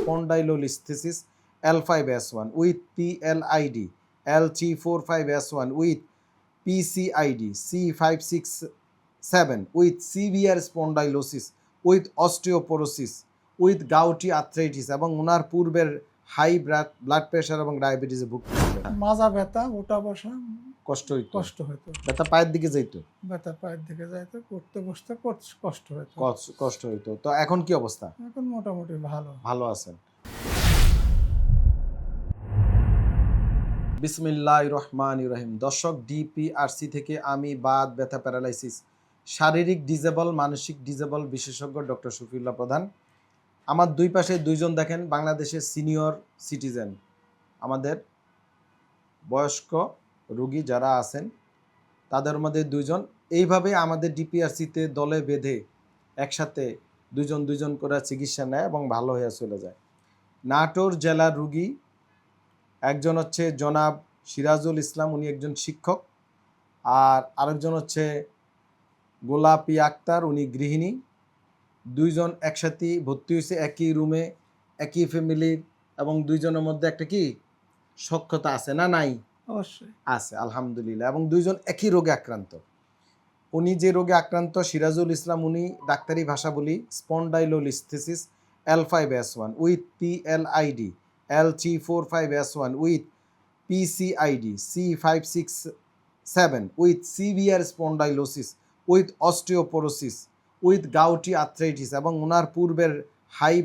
spondylolisthesis L5S1 with PLID, LG45S1 with PCID, C567 with severe spondylosis with osteoporosis with gouty arthritis এবং ওনার পূর্বের high blood pressure এবং ডায়াবেটিসে ভুগতেছিলেন। মাজা ব্যথা, ওঠা বসা কষ্ট হইতো। হতো। ব্যথা পায়ের দিকে যাইতো। ব্যথা পায়ের দিকে যাইতো, করতে বসতে কষ্ট হইতো। তো এখন কি অবস্থা? এখন মোটামুটি ভালো আছেন। বিসমিল্লাহির রহমানির রহিম। দর্শক, ডিপিআরসি থেকে আমি বাত, ব্যথা, প্যারালাইসিস, শারীরিক ডিজেবল, মানসিক ডিজেবল বিশেষজ্ঞ ডক্টর শফিউল্লাহ প্রধান। আমার দুই পাশে দুইজন দেখেন বাংলাদেশের সিনিয়র সিটিজেন, আমাদের বয়স্ক রোগী যারা আছেন তাদের মধ্যে দুইজন। এইভাবে আমাদের ডিপিআরসিতে দলে বেঁধে একসাথে দুইজন করে চিকিৎসা নেয় এবং ভালো হয়ে চলে যায়। নাটোর জেলার রোগী একজন হচ্ছে জনাব সিরাজুল ইসলাম, উনি একজন শিক্ষক, আর আরেকজন হচ্ছে গোলাপি আক্তার, উনি গৃহিণী। দুইজন একসাথে ভর্তি হয়েছে একই রুমে, একই ফ্যামিলির, এবং দুইজনের মধ্যে একটা কি সখ্যতা আছে না? নাই? অবশ্যই আছে, আলহামদুলিল্লাহ। এবং দুইজন একই রোগে আক্রান্ত। উনি যে রোগে আক্রান্ত, সিরাজুল ইসলাম, উনি ডাক্তারি ভাষা বলি spondylolisthesis L5S1 with PLID, LG45S1 with PCID, C567 with severe spondylosis with osteoporosis with gouty arthritis এবং ওনার পূর্বের হাই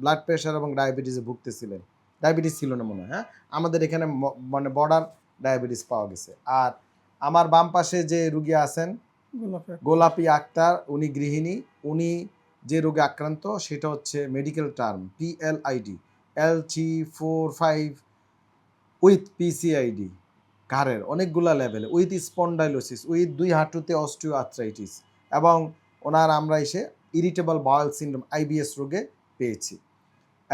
ব্লাড প্রেশার এবং ডায়াবেটিসে ভুগতেছিলেন। ডায়াবেটিস ছিল না মনে হয়, হ্যাঁ, আমাদের এখানে মানে বর্ডার ডায়াবেটিস পাওয়া গেছে। আর আমার বাম পাশে যে রুগী আছেন গোলাপি আক্তার, উনি গৃহিণী। উনি যে রোগে আক্রান্ত সেটা হচ্ছে medical term PLID, LG45 with PCID, ঘাড়ের অনেকগুলা লেভেলে, উইথ স্পন্ডাইলোসিস, উইথ দুই হাঁটুতে অস্টিও আর্থ্রাইটিস, এবং ওনার আমরা এসে ইরিটেবল বাউল সিনড্রোম IBS রোগে পেয়েছি।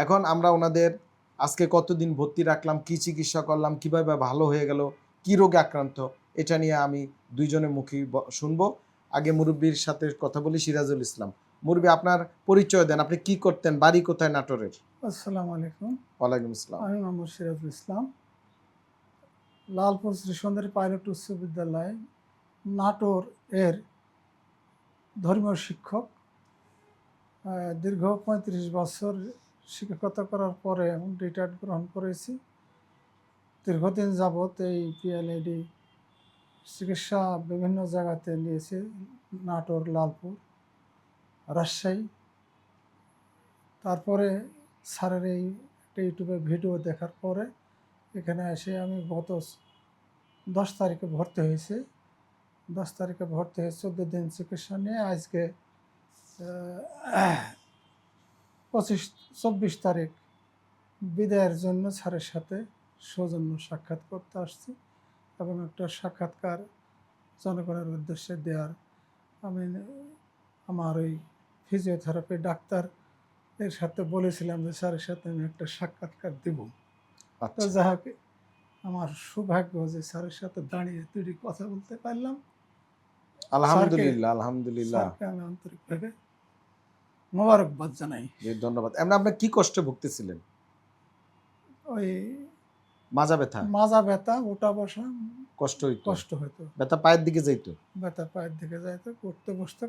এখন আমরা ওনাদের আজকে কতদিন ভর্তি রাখলাম, কি চিকিৎসা করলাম, কিভাবে ভালো হয়ে গেল, কি রোগে আক্রান্ত, এটা নিয়ে আমি দুইজনের মুখী শুনবো। আগে মুরব্বীর সাথে কথা বলি। সিরাজুল ইসলাম, মুরব্বী, আপনার পরিচয় দেন, আপনি কি করতেন, বাড়ি কোথায় নাটোরের? আসসালামু আলাইকুম। ওয়ালাইকুম আসসালাম। আমি মোহাম্মদ সিরাজুল ইসলাম, লালপুর শ্রী সুন্দরী পাইলট উচ্চ বিদ্যালয় নাটোর এর ধর্মীয় শিক্ষক। দীর্ঘ 35 বছর শিক্ষকতা করার পরে এবং রিটায়ার্ড গ্রহণ করেছি। দীর্ঘদিন যাবৎ এই PLID চিকিৎসা বিভিন্ন জায়গাতে নিয়েছি, নাটোর, লালপুর, রাজশাহী। তারপরে স্যারের এই একটা ইউটিউবে ভিডিও দেখার পরে এখানে এসে আমি গত 10 তারিখে ভর্তি হয়েছি। 10 তারিখে ভর্তি হয়ে 14 দিন চিকিৎসা নিয়ে আজকে 24 তারিখ বিদায়ের জন্য স্যারের সাথে সৌজন্য সাক্ষাৎ করতে আসছি এবং একটা সাক্ষাৎকার জনগণের উদ্দেশ্যে দেওয়ার আমি আমার ওই ফিজিওথেরাপি ডাক্তার এর সাথে বলেছিলাম যে স্যারের সাথে আমি একটা সাক্ষাৎকার দেব। তো যাই হোক, আমার সৌভাগ্য যে স্যারের সাথে দাঁড়িয়ে দুটি কথা বলতে পারলাম। আলহামদুলিল্লাহ। আমি আন্তরিকভাবে মোবারকবাদ জানাই। ধন্যবাদ। আপনি কি কষ্টে ভুগতেছিলেন? ওই মাজা ব্যথা, ওঠা বসা কষ্ট হইতো। ব্যথা পায়ের দিকে যাইতো। করতে বসতে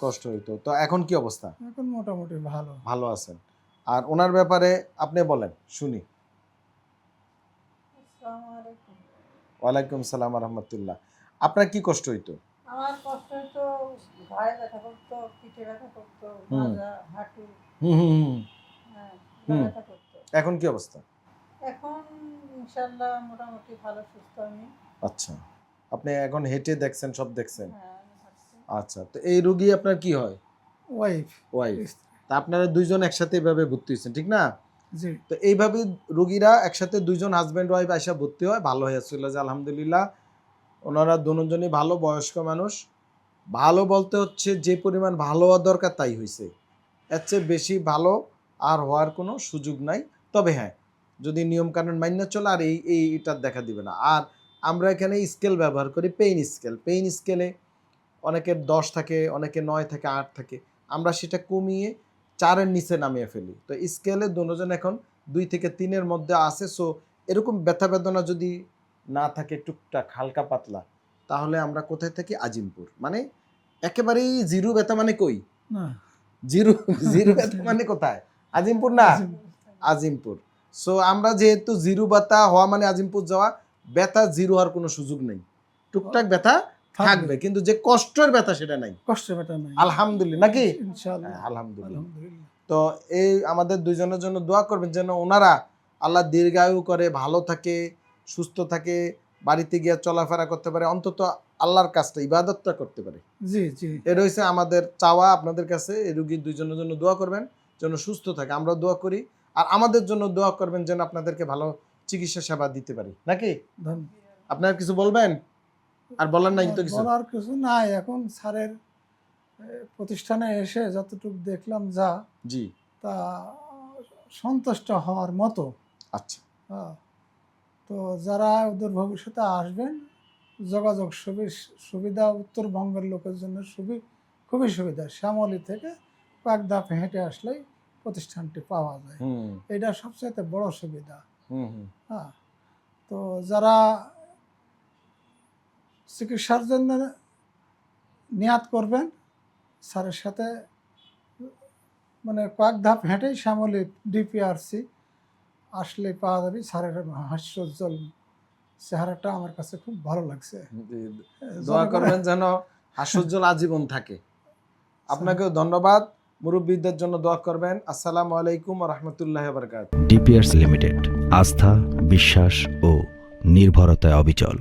কষ্ট হইতো। তো এখন কি অবস্থা? এখন মোটামুটি ভালো আছেন। আর ওনার ব্যাপারে আপনি বলেন, শুনি। ওয়ালাইকুম সালাম ওয়া রাহমাতুল্লাহ। আপনার কি কষ্ট হইতো? আমার কষ্ট হইতো, ঘাড়ে ব্যথা করতো, পিঠে ব্যথা করতো, মাজা, হাঁটু, ব্যথা করতো। এখন কি অবস্থা? এখন ইনশাআল্লাহ মোটামুটি ভালো, সুস্থ আমি। আচ্ছা, আপনি এখন হেঁটে দেখছেন, সব দেখছেন? হ্যাঁ। আচ্ছা, তো এই রোগী আপনার কি হয়? ওয়াইফ। তা আপনারা দুইজন একসাথে এইভাবে ভর্তি হয়েছেন, ঠিক না? জি। তো এইভাবে রোগীরা একসাথে দুইজন হাজব্যান্ড ওয়াইফ আইসা ভর্তি হয়, ভালো হয়ে চলে যায় আলহামদুলিল্লাহ। ওনারা দুজনই ভালো, বয়স্ক মানুষ। ভালো বলতে হচ্ছে যে পরিমাণ ভালো হওয়া দরকার তাই হয়েছে, এর চেয়ে বেশি ভালো আর হওয়ার কোনো সুযোগ নাই। তবে হ্যাঁ, যদি নিয়মকানুন মান্য চলে আর এইটার দেখা দিবে না। আর আমরা এখানে স্কেল ব্যবহার করি, পেইন স্কেলে অনেকের 10 থাকে, অনেকে 9 থাকে, 8 থাকে। আমরা সেটা কমিয়ে 4-এর নিচে নামিয়ে ফেলি। তো স্কেলে দুজন এখন 2 থেকে 3-এর মধ্যে আছে। সো এরকম ব্যথা বেদনা যদি না থাকে টুকটাক হালকা পাতলা, তাহলে আমরা কোথায় থাকি? আজিমপুর। মানে একেবারেই জিরো ব্যথা মানে কই? না, জিরো জিরো ব্যথা মানে কোথায়? আজিমপুর না? আজিমপুর। সো আমরা যেহেতু জিরো ব্যথা হওয়া মানে আজিমপুর যাওয়া, ব্যথা জিরো হওয়ার কোনো সুযোগ নেই। টুকটাক ব্যথা থাকবে, কিন্তু যে কষ্টের ব্যথা সেটা নাই। কষ্ট ব্যথা নাই, আলহামদুলিল্লাহ, নাকি? ইনশাআল্লাহ। হ্যাঁ, আলহামদুলিল্লাহ। আলহামদুলিল্লাহ। তো এই আমাদের দুইজনের জন্য দোয়া করবেন যেন ওনারা আল্লাহ দীর্ঘায়ু করে, ভালো থাকে, সুস্থ থাকে, বাড়িতে গিয়ে চলাফেরা করতে পারে, অন্তত আল্লাহর কাজটা ইবাদতটা করতে পারে। জি জি, এটা হচ্ছে আমাদের চাওয়া আপনাদের কাছে। এই রুগীর দুইজনের জন্য দোয়া করবেন যেন সুস্থ থাকে, আমরা দোয়া করি। আর আমাদের জন্য দোয়া করবেন যেন আপনাদেরকে ভালো চিকিৎসা সেবা দিতে পারি, নাকি? ধন্যবাদ। আপনারা কিছু বলবেন? আর বলার নাই তো কিছু? বলার কিছু নাই। এখন স্যারের প্রতিষ্ঠানে এসে যতটুকু দেখলাম যা, জি, তা সন্তুষ্ট হওয়ার মতো। আচ্ছা। হ্যাঁ। তো যারা ওদের ভবিষ্যতে আসবেন, যোগাযোগ সুবিধা উত্তরবঙ্গের লোকের জন্য খুবই সুবিধা। শ্যামলী থেকে কয়েক ধাপ হেঁটে আসলেই প্রতিষ্ঠানটি পাওয়া যায়। হুম এটা সবচেয়ে বড় সুবিধা। হুম হুম হ্যাঁ। তো যারা চিকিৎসার জন্য নিয়াত করবেন, স্যারের সাথে মানে কয়েক ধাপ হেঁটেই শ্যামলী ডিপিআরসি আসলে পাওয়া যাবে। স্যারের হাস্যোজ্জ্বল চেহারাটা আমার কাছে খুব ভালো লাগছে। জি, দোয়া করবেন যেন হাস্যোজ্জ্বল আজীবন থাকে। আপনাকেও ধন্যবাদ। মুরব্বীদের জন্য দোয়া করবেন। আসসালামু আলাইকুম ওয়া রাহমাতুল্লাহি ওয়া বারাকাতুহু। ডিপিআরস লিমিটেড, আস্থা, বিশ্বাস ও নির্ভরতায় অবিচল।